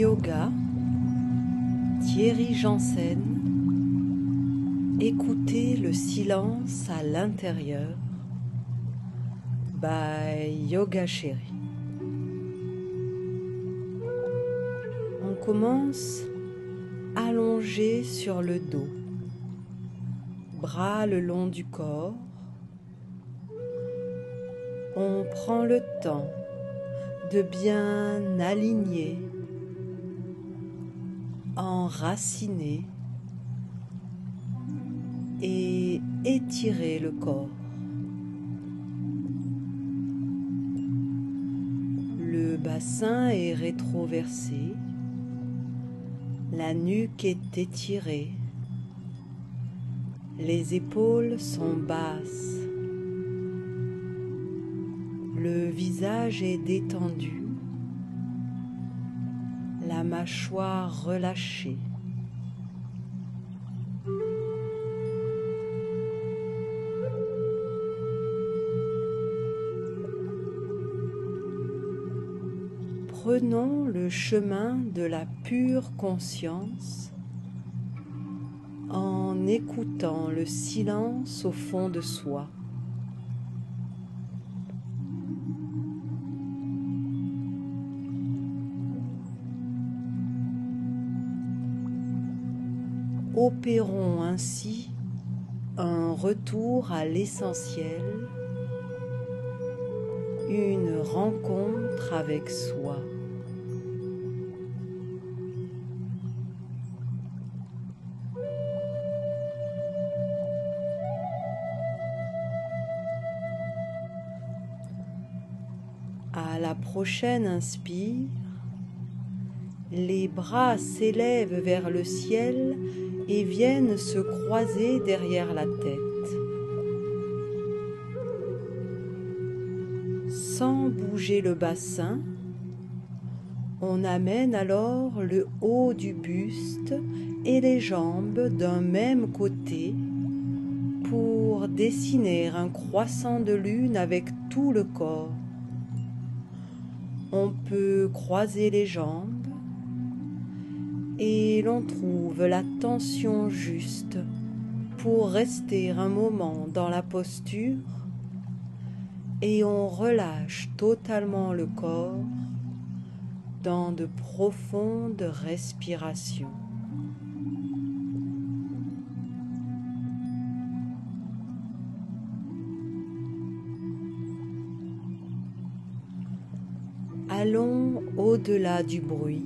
Yoga, Thierry Janssen. Écoutez le silence à l'intérieur, by Yoga Chéri. On commence allongé sur le dos, bras le long du corps. On prend le temps de bien aligner, enraciner et étirer le corps. Le bassin est rétroversé, la nuque est étirée, les épaules sont basses, le visage est détendu, la mâchoire relâchée. Prenons le chemin de la pure conscience en écoutant le silence au fond de soi. Opérons ainsi un retour à l'essentiel, une rencontre avec soi. À la prochaine inspire, les bras s'élèvent vers le ciel et viennent se croiser derrière la tête. Sans bouger le bassin, on amène alors le haut du buste et les jambes d'un même côté pour dessiner un croissant de lune avec tout le corps. On peut croiser les jambes et l'on trouve la tension juste pour rester un moment dans la posture et on relâche totalement le corps dans de profondes respirations. Allons au-delà du bruit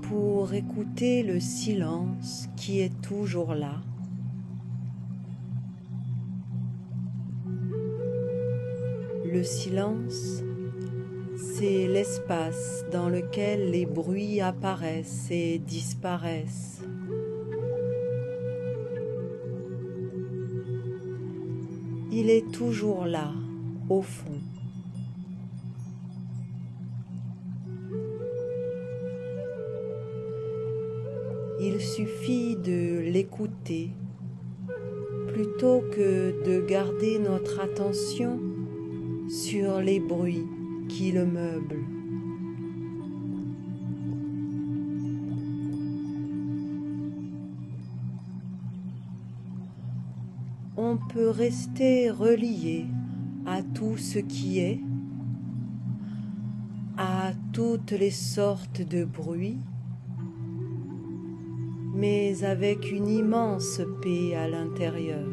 pour écouter le silence qui est toujours là. Le silence, c'est l'espace dans lequel les bruits apparaissent et disparaissent. Il est toujours là, au fond. Il suffit de l'écouter plutôt que de garder notre attention sur les bruits qui le meublent. On peut rester relié à tout ce qui est, à toutes les sortes de bruits, mais avec une immense paix à l'intérieur.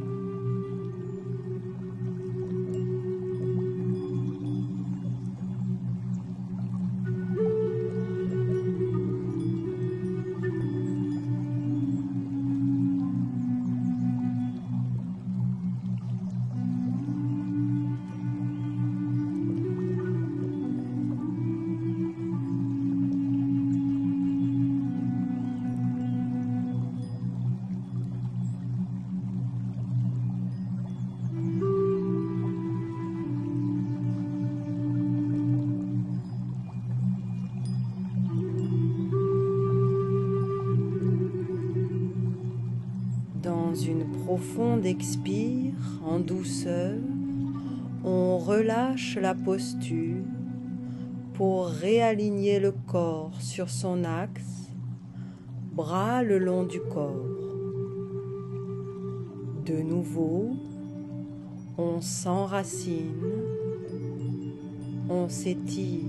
Une profonde expire en douceur, on relâche la posture pour réaligner le corps sur son axe, bras le long du corps. De nouveau, on s'enracine, on s'étire.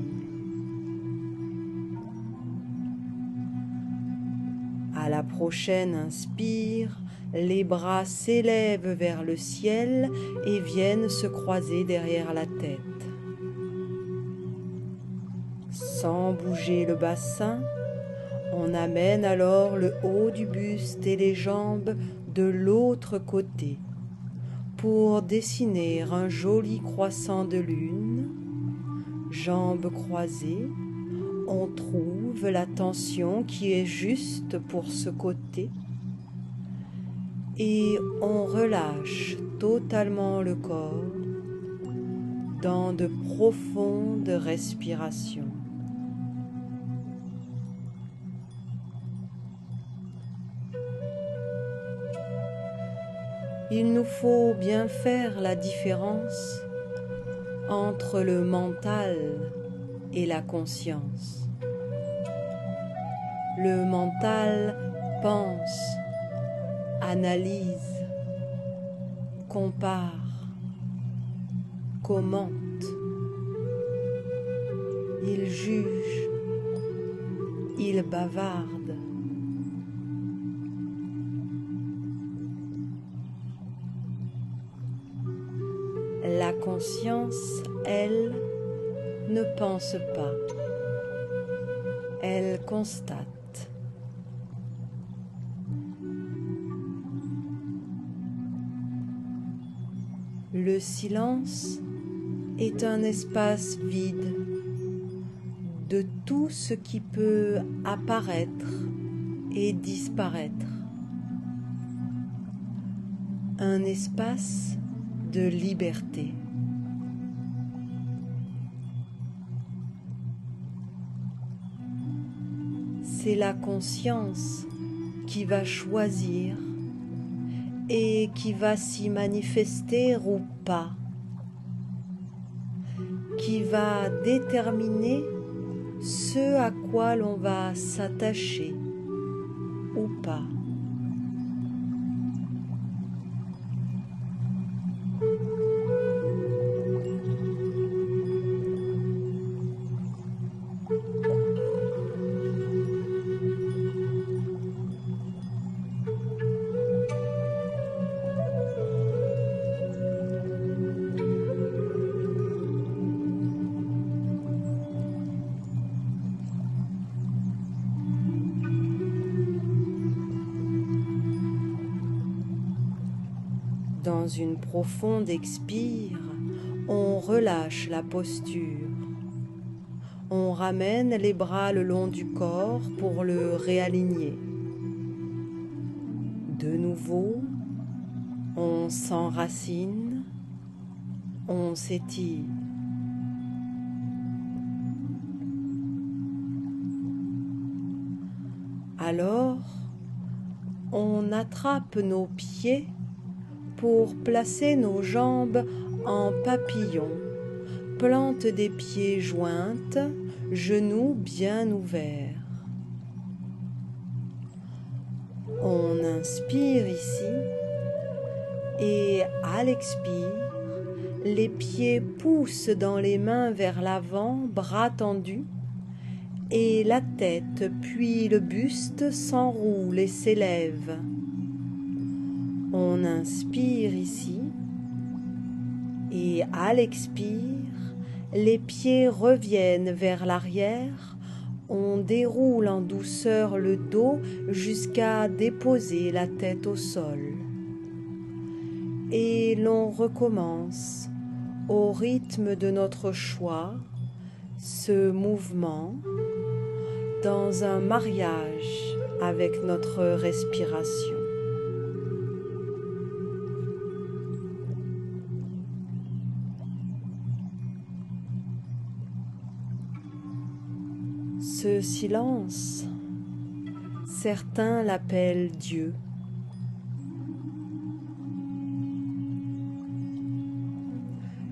À la prochaine inspire, les bras s'élèvent vers le ciel et viennent se croiser derrière la tête. Sans bouger le bassin, on amène alors le haut du buste et les jambes de l'autre côté pour dessiner un joli croissant de lune. Jambes croisées, on trouve la tension qui est juste pour ce côté et on relâche totalement le corps dans de profondes respirations. Il nous faut bien faire la différence entre le mental et la conscience. Le mental pense, analyse, compare, commente. Il juge, il bavarde. La conscience, elle, ne pense pas. Elle constate. Le silence est un espace vide de tout ce qui peut apparaître et disparaître. Un espace de liberté. C'est la conscience qui va choisir et qui va s'y manifester ou pas, qui va déterminer ce à quoi l'on va s'attacher ou pas. Dans une profonde expire, on relâche la posture. On ramène les bras le long du corps pour le réaligner. De nouveau, on s'enracine, on s'étire. Alors, on attrape nos pieds pour placer nos jambes en papillon, plante des pieds jointes, genoux bien ouverts. On inspire ici et à l'expire, les pieds poussent dans les mains vers l'avant, bras tendus, et la tête puis le buste s'enroule et s'élève. On inspire ici et à l'expire, les pieds reviennent vers l'arrière, on déroule en douceur le dos jusqu'à déposer la tête au sol. Et l'on recommence au rythme de notre choix ce mouvement dans un mariage avec notre respiration. Ce silence, certains l'appellent Dieu.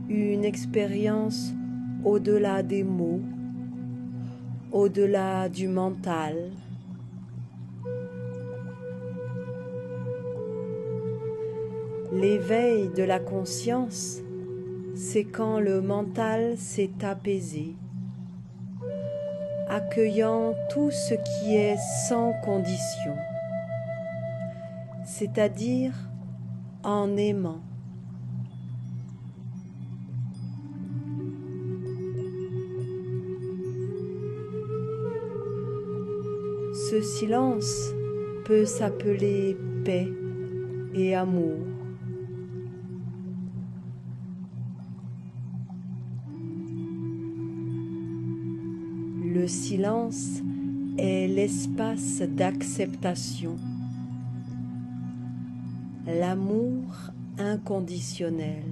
Une expérience au-delà des mots au-delà du mental. L'éveil de la conscience, c'est quand le mental s'est apaisé, accueillant tout ce qui est sans condition, c'est-à-dire en aimant. Ce silence peut s'appeler paix et amour. Le silence est l'espace d'acceptation, l'amour inconditionnel.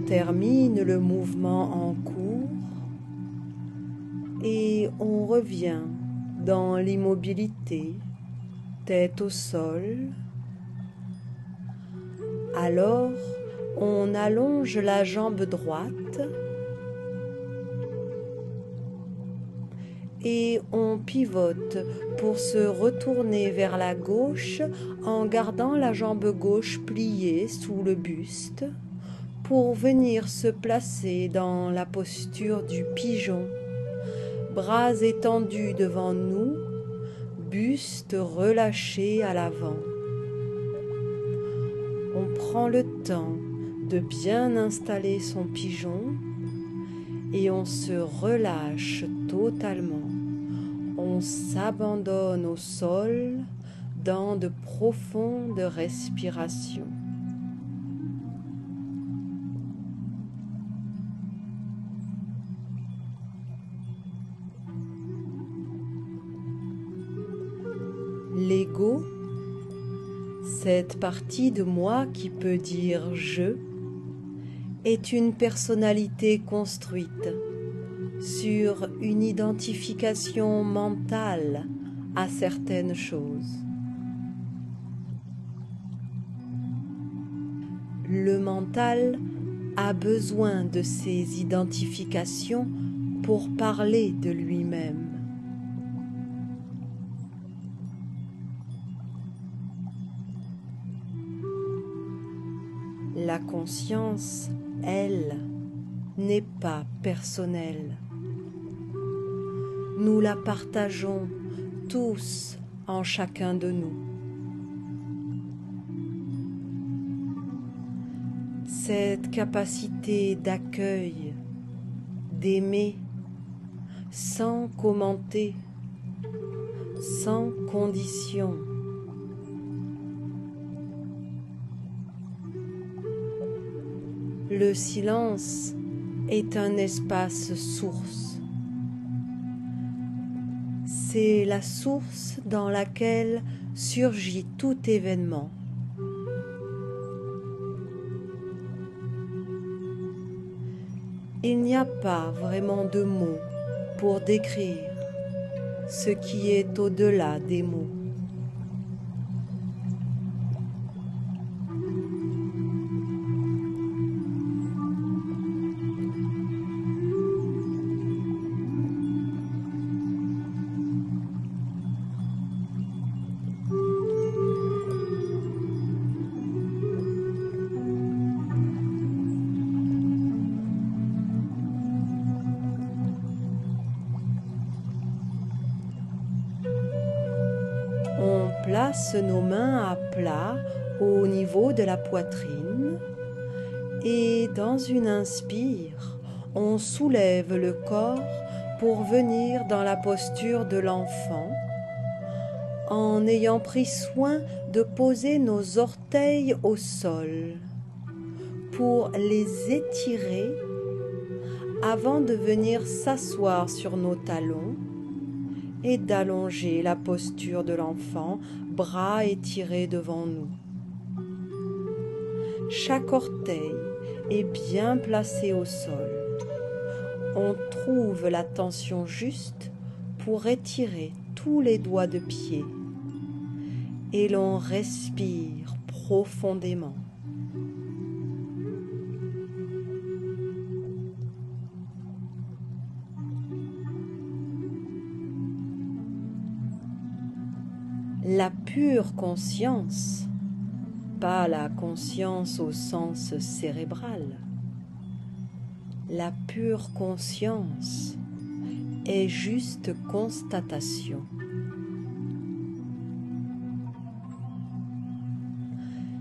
Termine le mouvement en cours et on revient dans l'immobilité, tête au sol. Alors, on allonge la jambe droite et on pivote pour se retourner vers la gauche en gardant la jambe gauche pliée sous le buste, pour venir se placer dans la posture du pigeon, bras étendus devant nous, buste relâché à l'avant. On prend le temps de bien installer son pigeon et on se relâche totalement. On s'abandonne au sol dans de profondes respirations. L'ego, cette partie de moi qui peut dire « je », est une personnalité construite sur une identification mentale à certaines choses. Le mental a besoin de ces identifications pour parler de lui-même. La conscience, elle, n'est pas personnelle. Nous la partageons tous en chacun de nous. Cette capacité d'accueil, d'aimer, sans commenter, sans condition. Le silence est un espace source. C'est la source dans laquelle surgit tout événement. Il n'y a pas vraiment de mots pour décrire ce qui est au-delà des mots. On place nos mains à plat au niveau de la poitrine et dans une inspire, on soulève le corps pour venir dans la posture de l'enfant en ayant pris soin de poser nos orteils au sol pour les étirer avant de venir s'asseoir sur nos talons et d'allonger la posture de l'enfant, bras étirés devant nous. Chaque orteil est bien placé au sol. On trouve la tension juste pour étirer tous les doigts de pied et l'on respire profondément. La pure conscience, pas la conscience au sens cérébral, la pure conscience est juste constatation.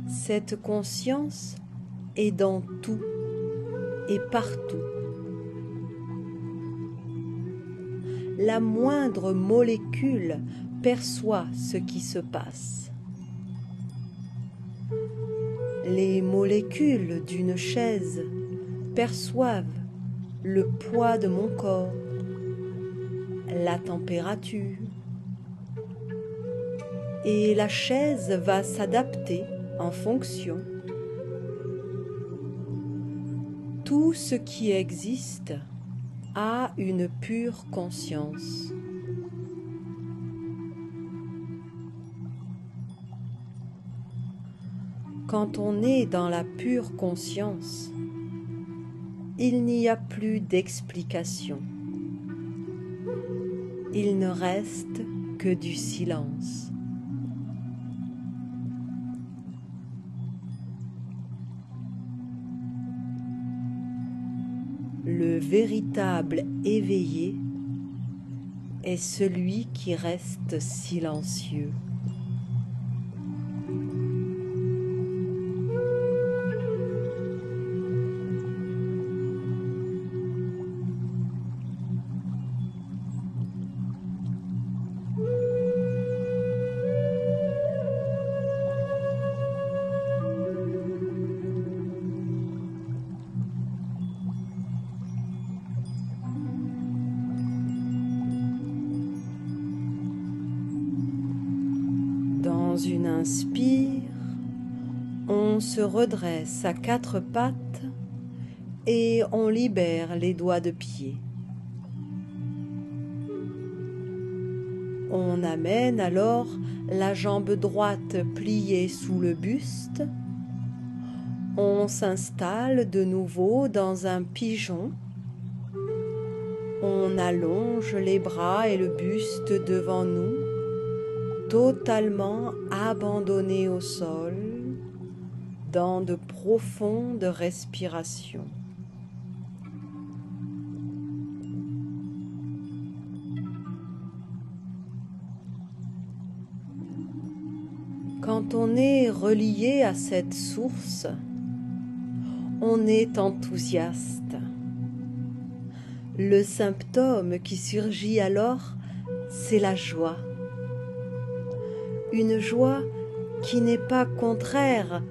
Cette conscience est dans tout et partout. La moindre molécule perçoit ce qui se passe. Les molécules d'une chaise perçoivent le poids de mon corps, la température, et la chaise va s'adapter en fonction. Tout ce qui existe a une pure conscience. Quand on est dans la pure conscience, il n'y a plus d'explication. Il ne reste que du silence. Le véritable éveillé est celui qui reste silencieux. Dans une inspire, on se redresse à quatre pattes et on libère les doigts de pied. On amène alors la jambe droite pliée sous le buste. On s'installe de nouveau dans un pigeon. On allonge les bras et le buste devant nous, totalement abandonné au sol, dans de profondes respirations. Quand on est relié à cette source, on est enthousiaste. Le symptôme qui surgit alors, c'est la joie. Une joie qui n'est pas contraire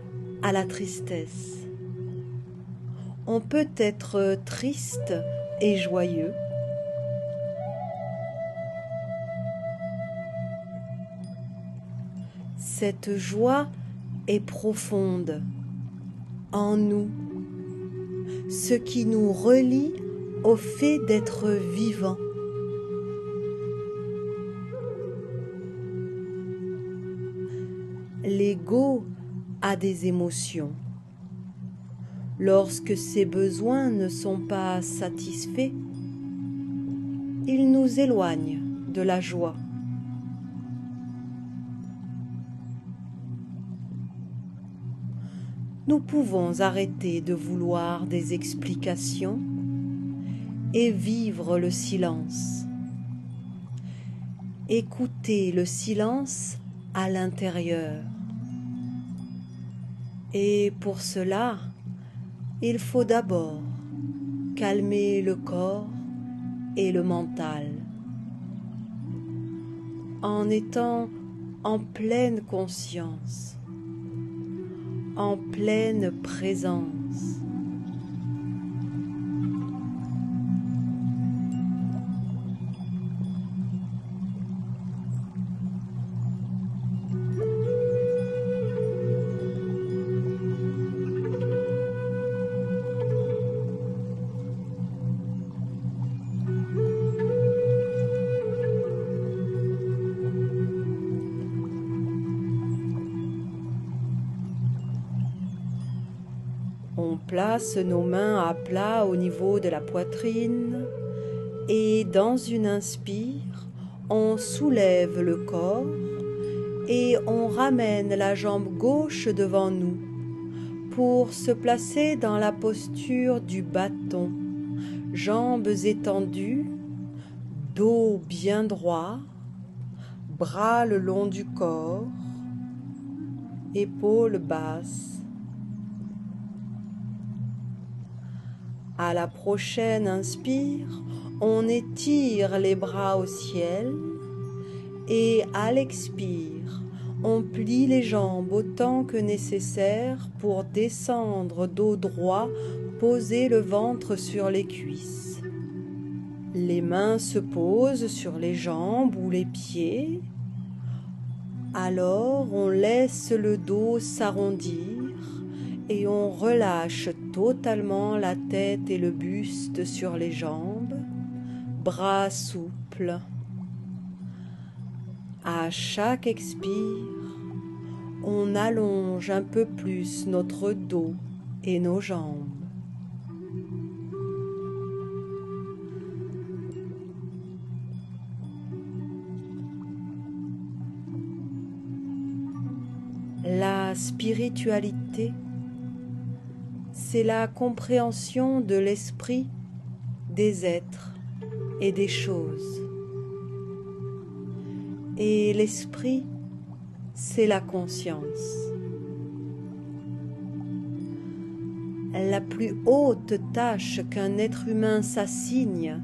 à la tristesse. On peut être triste et joyeux. Cette joie est profonde en nous, ce qui nous relie au fait d'être vivant. L'ego a des émotions. Lorsque ses besoins ne sont pas satisfaits, il nous éloigne de la joie. Nous pouvons arrêter de vouloir des explications et vivre le silence. Écouter le silence à l'intérieur. Et pour cela, il faut d'abord calmer le corps et le mental, en étant en pleine conscience, en pleine présence. On place nos mains à plat au niveau de la poitrine et dans une inspire, on soulève le corps et on ramène la jambe gauche devant nous pour se placer dans la posture du bâton, jambes étendues, dos bien droit, bras le long du corps, épaules basses. À la prochaine inspire, on étire les bras au ciel et à l'expire, on plie les jambes autant que nécessaire pour descendre dos droit, poser le ventre sur les cuisses. Les mains se posent sur les jambes ou les pieds. Alors on laisse le dos s'arrondir et on relâche totalement la tête et le buste sur les jambes, bras souples. À chaque expire, on allonge un peu plus notre dos et nos jambes. La spiritualité, c'est la compréhension de l'esprit, des êtres et des choses. Et l'esprit, c'est la conscience. La plus haute tâche qu'un être humain s'assigne,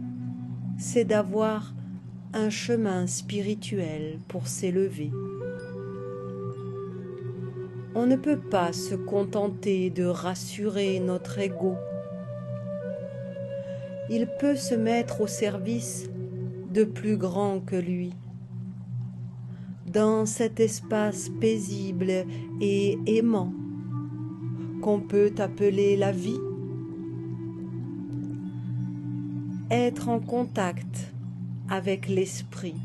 c'est d'avoir un chemin spirituel pour s'élever. On ne peut pas se contenter de rassurer notre ego. Il peut se mettre au service de plus grand que lui. Dans cet espace paisible et aimant qu'on peut appeler la vie, être en contact avec l'esprit.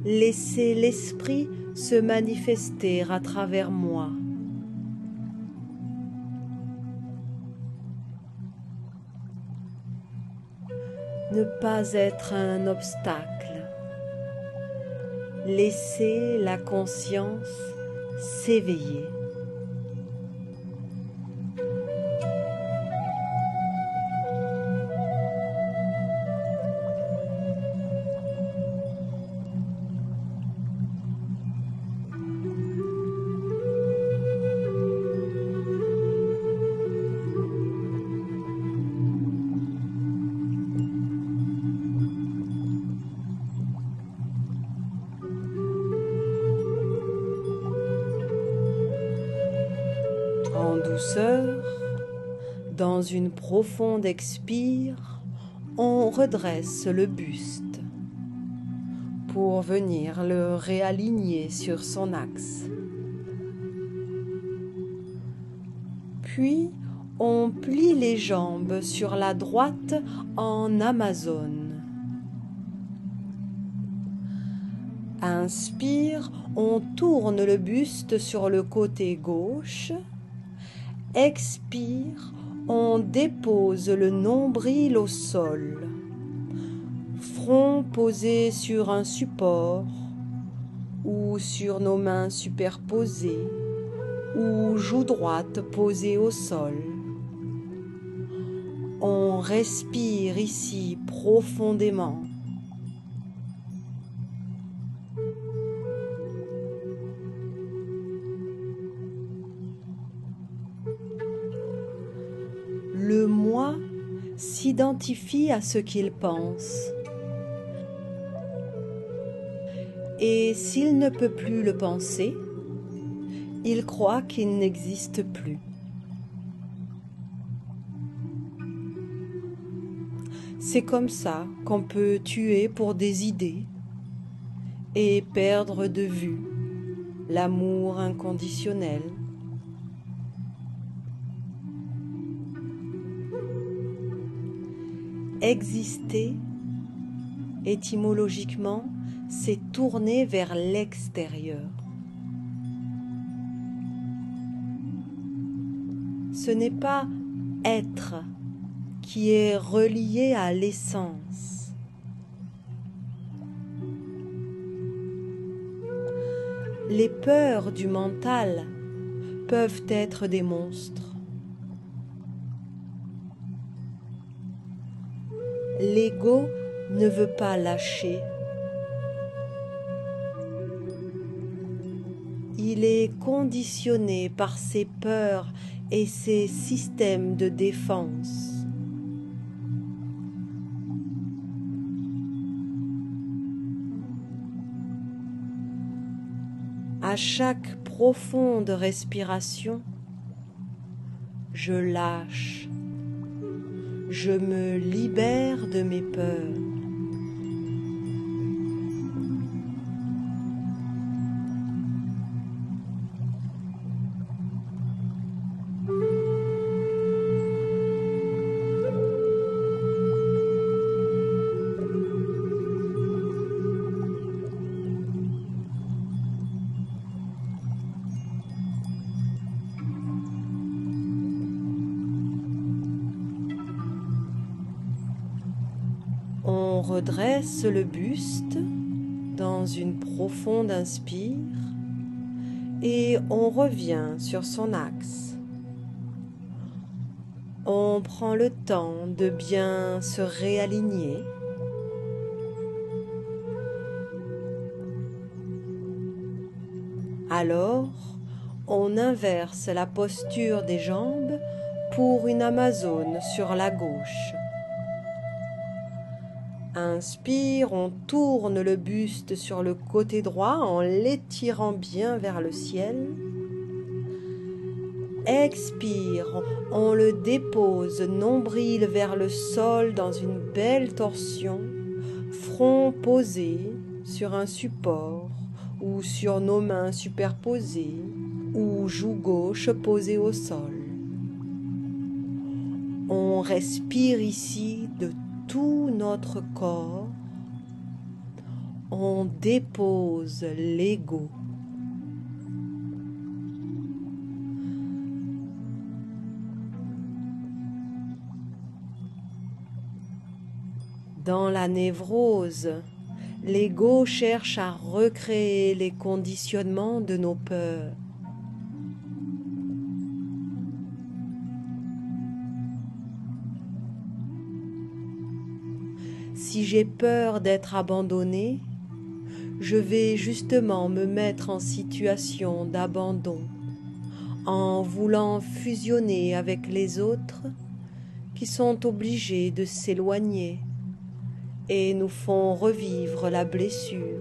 Laisser l'esprit se manifester à travers moi. Ne pas être un obstacle. Laisser la conscience s'éveiller. En douceur, dans une profonde expire, on redresse le buste pour venir le réaligner sur son axe. Puis, on plie les jambes sur la droite en Amazone. Inspire, on tourne le buste sur le côté gauche. Expire, on dépose le nombril au sol, front posé sur un support ou sur nos mains superposées ou joue droite posée au sol. On respire ici profondément. Le moi s'identifie à ce qu'il pense. Et s'il ne peut plus le penser, il croit qu'il n'existe plus. C'est comme ça qu'on peut tuer pour des idées et perdre de vue l'amour inconditionnel. Exister, étymologiquement, c'est tourner vers l'extérieur. Ce n'est pas être qui est relié à l'essence. Les peurs du mental peuvent être des monstres. L'ego ne veut pas lâcher. Il est conditionné par ses peurs et ses systèmes de défense. À chaque profonde respiration, je lâche, je me libère de mes peurs. On redresse le buste dans une profonde inspire et on revient sur son axe. On prend le temps de bien se réaligner. Alors, on inverse la posture des jambes pour une Amazone sur la gauche. Inspire, on tourne le buste sur le côté droit en l'étirant bien vers le ciel. Expire, on le dépose nombril vers le sol dans une belle torsion, front posé sur un support ou sur nos mains superposées ou joue gauche posée au sol. On respire ici de tout notre corps, on dépose l'ego. Dans la névrose, l'ego cherche à recréer les conditionnements de nos peurs. Si j'ai peur d'être abandonné, je vais justement me mettre en situation d'abandon, en voulant fusionner avec les autres qui sont obligés de s'éloigner et nous font revivre la blessure.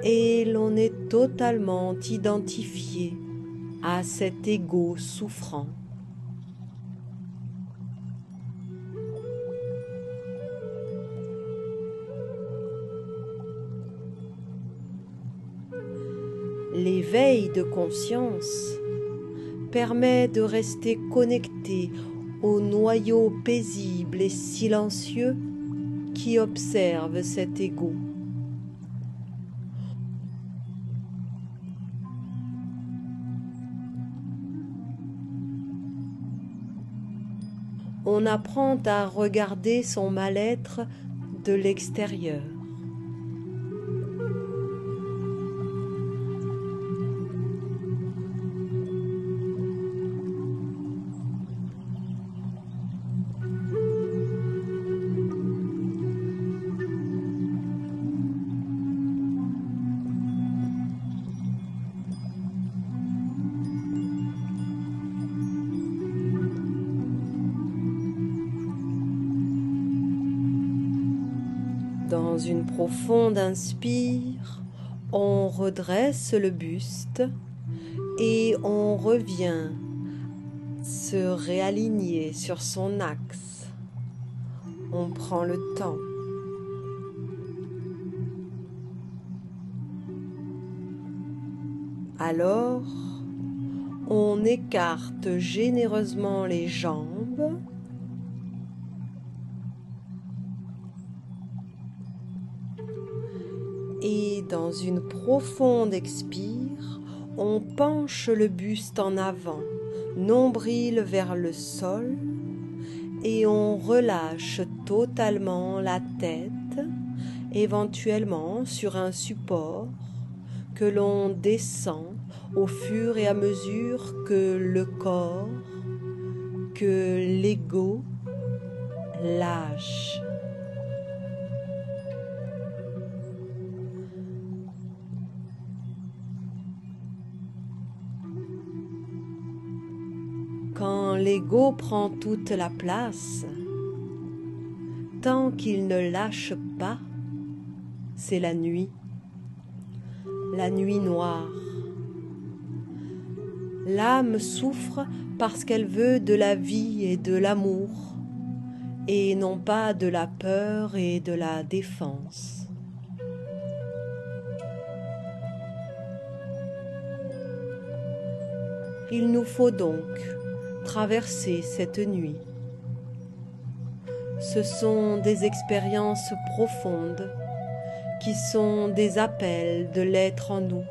Et l'on est totalement identifié à cet ego souffrant. L'éveil de conscience permet de rester connecté au noyau paisible et silencieux qui observe cet ego. On apprend à regarder son mal-être de l'extérieur. Dans une profonde inspire, on redresse le buste et on revient se réaligner sur son axe. On prend le temps. Alors, on écarte généreusement les jambes. Et dans une profonde expire, on penche le buste en avant, nombril vers le sol, et on relâche totalement la tête, éventuellement sur un support que l'on descend au fur et à mesure que le corps, que l'ego lâche. Quand l'ego prend toute la place, tant qu'il ne lâche pas, c'est la nuit noire. L'âme souffre parce qu'elle veut de la vie et de l'amour, et non pas de la peur et de la défense. Il nous faut donc traverser cette nuit. Ce sont des expériences profondes qui sont des appels de l'être en nous,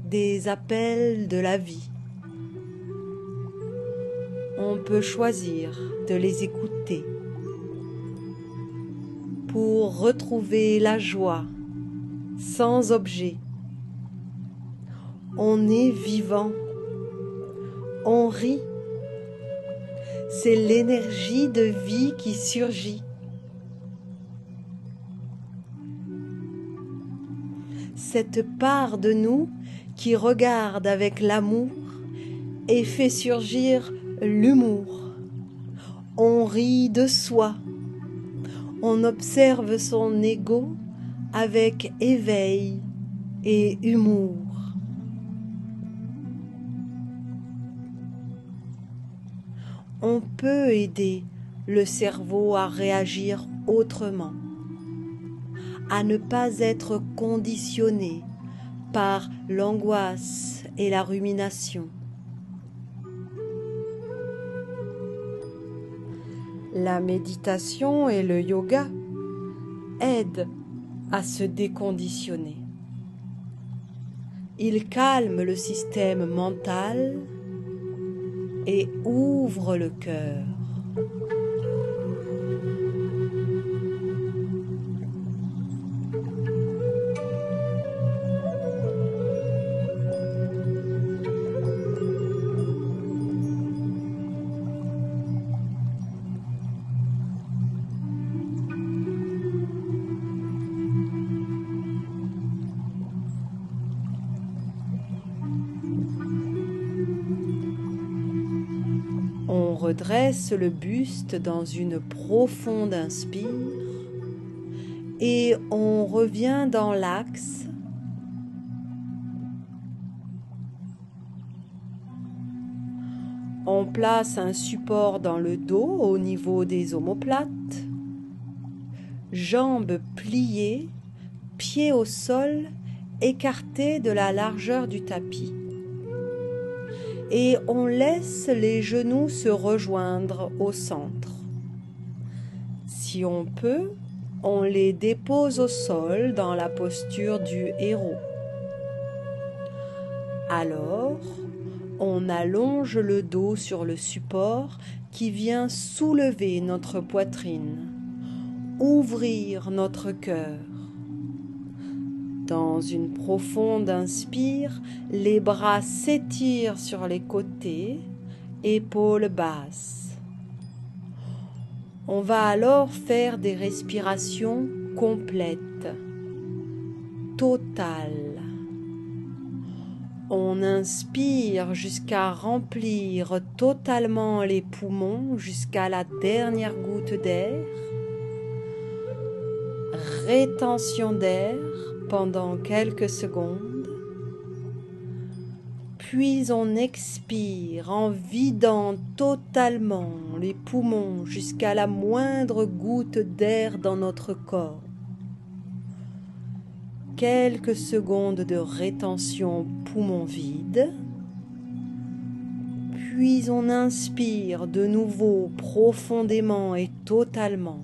des appels de la vie. On peut choisir de les écouter pour retrouver la joie sans objet. On est vivant, on rit, c'est l'énergie de vie qui surgit. Cette part de nous qui regarde avec l'amour et fait surgir l'humour. On rit de soi, on observe son ego avec éveil et humour. On peut aider le cerveau à réagir autrement, à ne pas être conditionné par l'angoisse et la rumination. La méditation et le yoga aident à se déconditionner. Ils calment le système mental et ouvrent le cœur. On redresse le buste dans une profonde inspire et on revient dans l'axe. On place un support dans le dos au niveau des omoplates, jambes pliées, pieds au sol, écartés de la largeur du tapis. Et on laisse les genoux se rejoindre au centre. Si on peut, on les dépose au sol dans la posture du héros. Alors, on allonge le dos sur le support qui vient soulever notre poitrine, ouvrir notre cœur. Dans une profonde inspire, les bras s'étirent sur les côtés, épaules basses. On va alors faire des respirations complètes, totales. On inspire jusqu'à remplir totalement les poumons jusqu'à la dernière goutte d'air. Rétention d'air pendant quelques secondes. Puis on expire en vidant totalement les poumons jusqu'à la moindre goutte d'air dans notre corps. Quelques secondes de rétention poumons vides. Puis on inspire de nouveau profondément et totalement.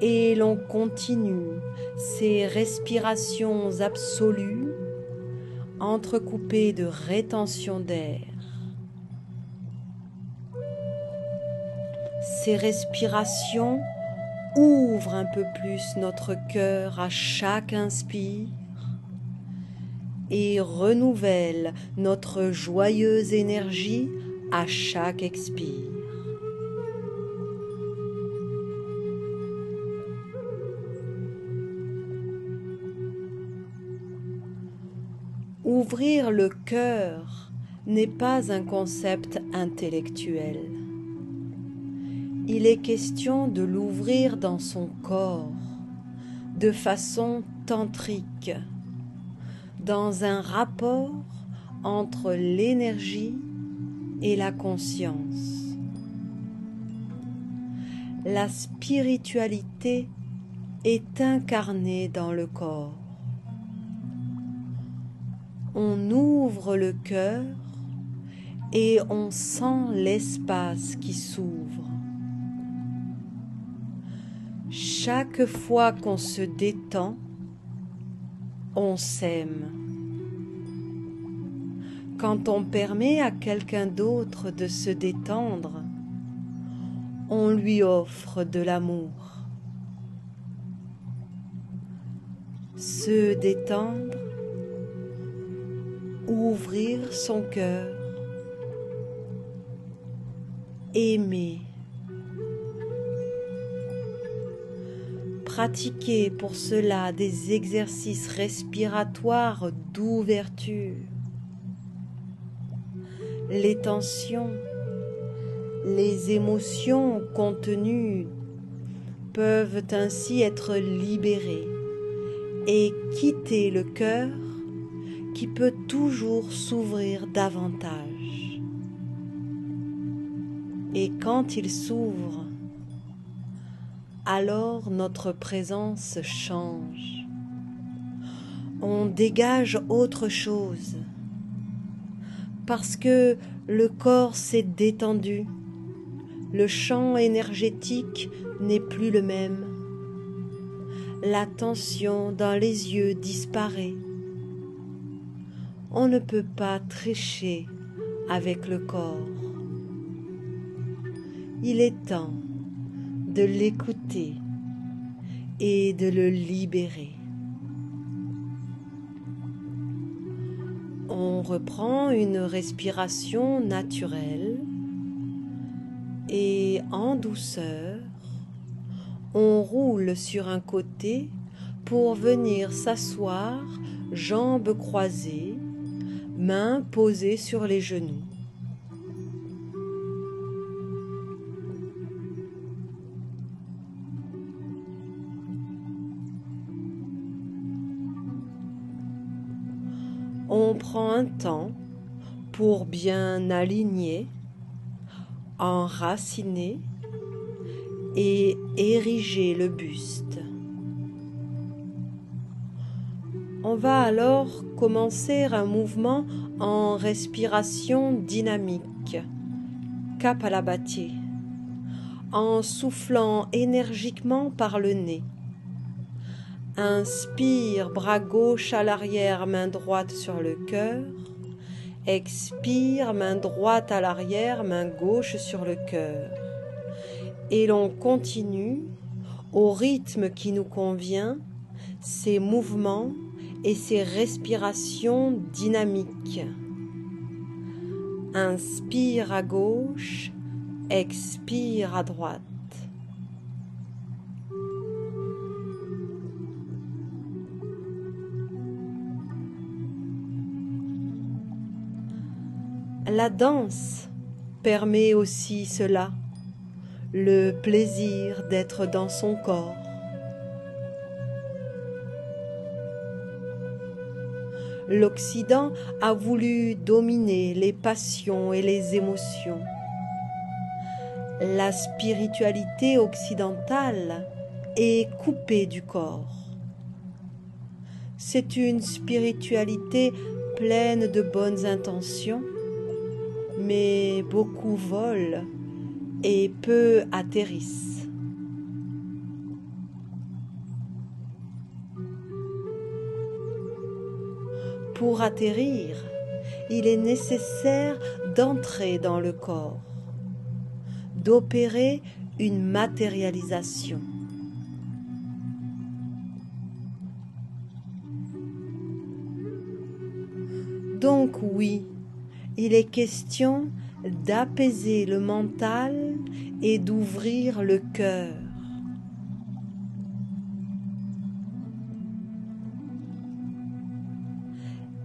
et l'on continue ces respirations absolues entrecoupées de rétention d'air. Ces respirations ouvrent un peu plus notre cœur à chaque inspire et renouvellent notre joyeuse énergie à chaque expire. Ouvrir le cœur n'est pas un concept intellectuel. Il est question de l'ouvrir dans son corps, de façon tantrique, dans un rapport entre l'énergie et la conscience. La spiritualité est incarnée dans le corps. On ouvre le cœur et on sent l'espace qui s'ouvre. Chaque fois qu'on se détend, on s'aime. Quand on permet à quelqu'un d'autre de se détendre, on lui offre de l'amour. Se détendre, ouvrir son cœur, aimer. Pratiquer pour cela des exercices respiratoires d'ouverture. Les tensions, les émotions contenues peuvent ainsi être libérées et quitter le cœur qui peut toujours s'ouvrir davantage. Et quand il s'ouvre, alors notre présence change. On dégage autre chose, parce que le corps s'est détendu, le champ énergétique n'est plus le même. La tension dans les yeux disparaît. On ne peut pas tricher avec le corps. Il est temps de l'écouter et de le libérer. On reprend une respiration naturelle et en douceur, on roule sur un côté pour venir s'asseoir, jambes croisées, mains posées sur les genoux. On prend un temps pour bien aligner, enraciner et ériger le buste. On va alors commencer un mouvement en respiration dynamique, Kapalabhati, en soufflant énergiquement par le nez. Inspire, bras gauche à l'arrière, main droite sur le cœur. Expire, main droite à l'arrière, main gauche sur le cœur. Et l'on continue au rythme qui nous convient, ces mouvements et ces respirations dynamiques. Inspire à gauche, expire à droite. La danse permet aussi cela, le plaisir d'être dans son corps. L'Occident a voulu dominer les passions et les émotions. La spiritualité occidentale est coupée du corps. C'est une spiritualité pleine de bonnes intentions, mais beaucoup volent et peu atterrissent. Pour atterrir, il est nécessaire d'entrer dans le corps, d'opérer une matérialisation. Donc oui, il est question d'apaiser le mental et d'ouvrir le cœur.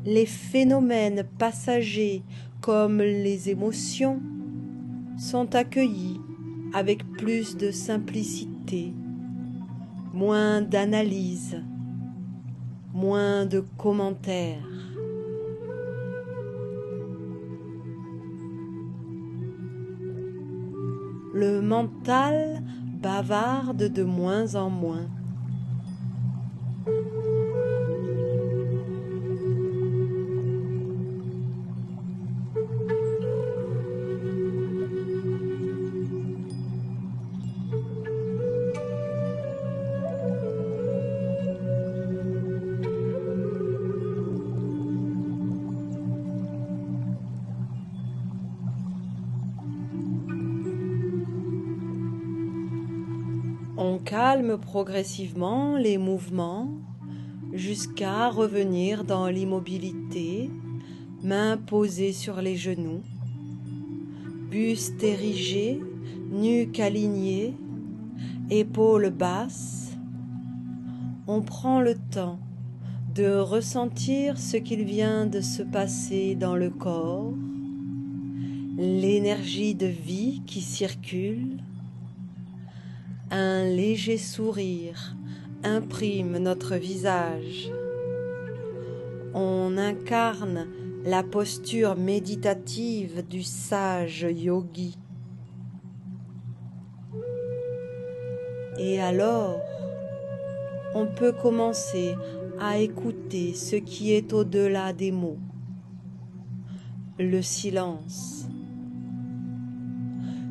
Les phénomènes passagers comme les émotions sont accueillis avec plus de simplicité, moins d'analyse, moins de commentaires. Le mental bavarde de moins en moins. On calme progressivement les mouvements jusqu'à revenir dans l'immobilité, mains posées sur les genoux, buste érigé, nuque alignée, épaules basses. On prend le temps de ressentir ce qu'il vient de se passer dans le corps, l'énergie de vie qui circule. Un léger sourire imprime notre visage. On incarne la posture méditative du sage yogi. Et alors, on peut commencer à écouter ce qui est au-delà des mots, le silence,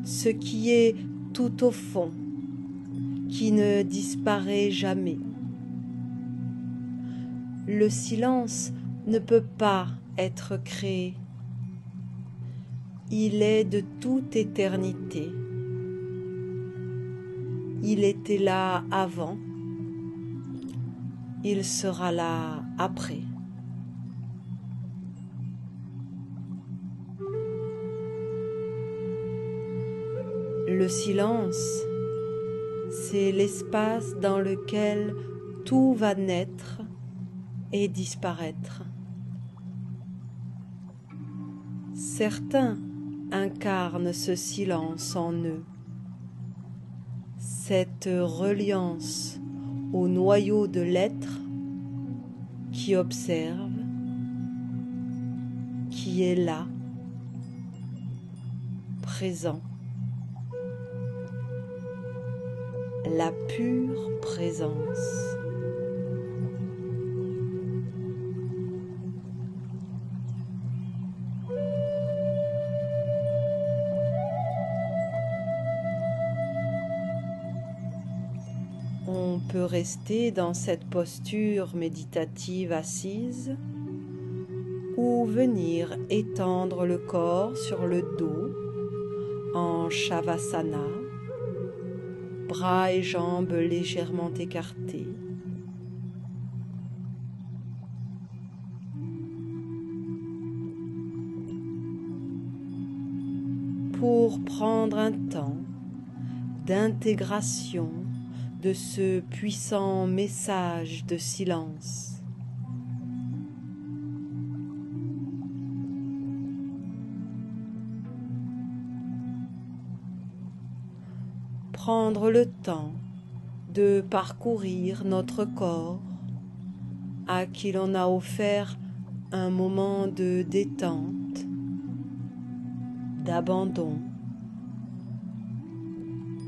ce qui est tout au fond, qui ne disparaît jamais. Le silence ne peut pas être créé. Il est de toute éternité. Il était là avant. Il sera là après. Le silence, c'est l'espace dans lequel tout va naître et disparaître. Certains incarnent ce silence en eux, cette reliance au noyau de l'être qui observe, qui est là, présent. La pure présence. On peut rester dans cette posture méditative assise ou venir étendre le corps sur le dos en Shavasana, bras et jambes légèrement écartés. Pour prendre un temps d'intégration de ce puissant message de silence. Prendre le temps de parcourir notre corps à qui l'on a offert un moment de détente, d'abandon,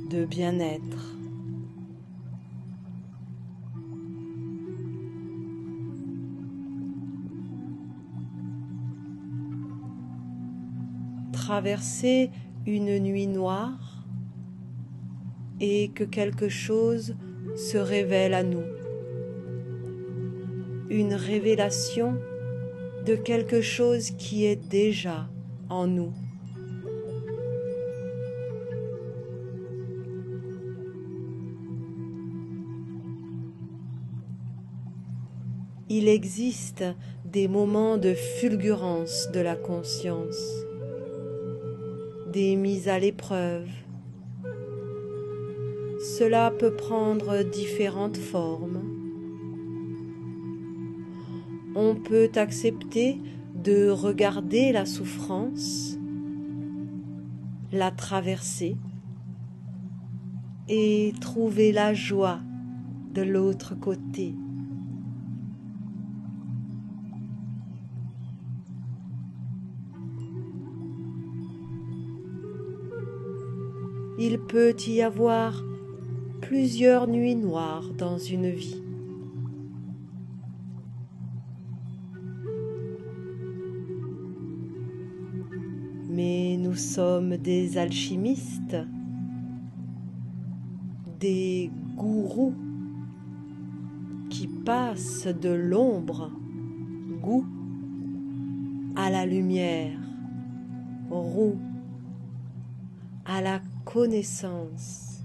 de bien-être. Traverser une nuit noire et que quelque chose se révèle à nous. Une révélation de quelque chose qui est déjà en nous. Il existe des moments de fulgurance de la conscience, des mises à l'épreuve. Cela peut prendre différentes formes. On peut accepter de regarder la souffrance, la traverser et trouver la joie de l'autre côté. Il peut y avoir plusieurs nuits noires dans une vie. Mais nous sommes des alchimistes, des gourous qui passent de l'ombre, goût, à la lumière, roux, à la connaissance.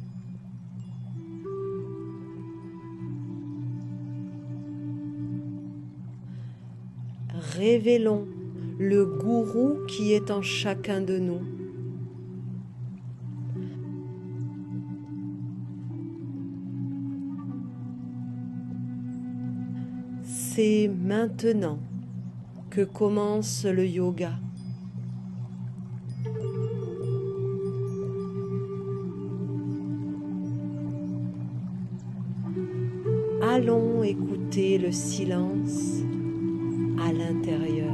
Révélons le gourou qui est en chacun de nous. C'est maintenant que commence le yoga. Allons écouter le silence à l'intérieur.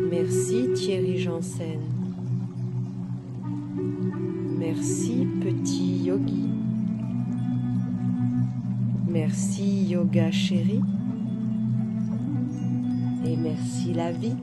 Merci Thierry Janssen. Merci petit yogi. Merci yoga chéri. Et merci la vie.